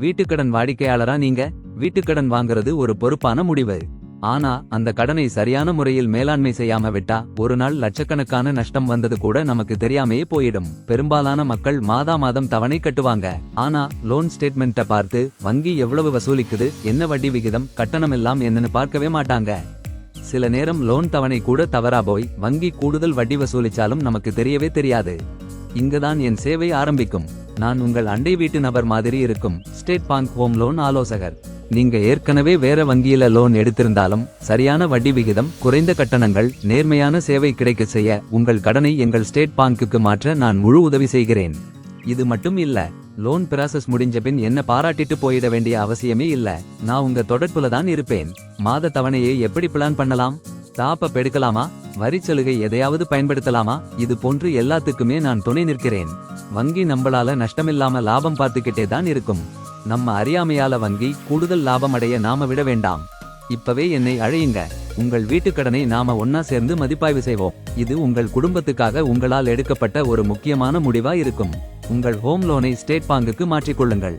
வீட்டுக்கடன் வாடிக்கையாளரா நீங்க? வீட்டுக்கடன் வாங்குறது ஒரு பொறுப்பான முடிவு. ஆனா அந்த கடனை சரியான முறையில் மேலாண்மை செய்யாம விட்டா ஒரு நாள் லட்சக்கணக்கான நஷ்டம் வந்தது கூட நமக்கு தெரியாமையே போயிடும். பெரும்பாலான மக்கள் மாதா மாதம் தவணை கட்டுவாங்க. ஆனா லோன் ஸ்டேட்மெண்ட்ட பார்த்து வங்கி எவ்வளவு வசூலிக்குது, என்ன வட்டி விகிதம், கட்டணம் எல்லாம் என்னன்னு பார்க்கவே மாட்டாங்க. சில நேரம் லோன் தவணை கூட தவறா போய் வங்கி கூடுதல் வட்டி வசூலிச்சாலும் நமக்கு தெரியவே தெரியாது. இங்கதான் என் சேவை ஆரம்பிக்கும். நான் உங்கள் அண்டை வீட்டு நபர் மாதிரி இருக்கும் ஸ்டேட் பாங்க் ஹோம் லோன் ஆலோசகர். நீங்க ஏற்கனவே வேற வங்கியில லோன் எடுத்திருந்தாலும் சரியான வட்டி விகிதம், குறைந்த கட்டணங்கள், நேர்மையான சேவை கிடைக்க செய்ய உங்கள் கடனை எங்கள் ஸ்டேட் பாங்குக்கு மாற்ற நான் முழு உதவி செய்கிறேன். இது மட்டும் இல்ல, லோன் ப்ராசஸ் முடிஞ்ச பின் என்ன பாராட்டிட்டு போயிட வேண்டிய அவசியமே இல்ல. நான் உங்க தொடர்புல தான் இருப்பேன். மாத தவணையை எப்படி பிளான் பண்ணலாம், டாப் எடுக்கலாமா, வரிச்சலுகை எதையாவது பயன்படுத்தலாமா, இது போன்று எல்லாத்துக்குமே நான் துணை நிற்கிறேன். வங்கி நம்மளால நஷ்டமில்லாம லாபம் பார்த்துக்கிட்டே தான் இருக்கும். நம்ம அறியாமையால வங்கி கூடுதல் லாபம் அடைய நாம விட வேண்டாம். இப்பவே என்னை அழையுங்க. உங்கள் வீட்டுக்கடனை நாம ஒன்னா சேர்ந்து மதிப்பாய்வு செய்வோம். இது உங்கள் குடும்பத்துக்காக உங்களால் எடுக்கப்பட்ட ஒரு முக்கியமான முடிவா இருக்கும். உங்கள் ஹோம் லோனை ஸ்டேட் பாங்குக்கு மாற்றிக்கொள்ளுங்கள்.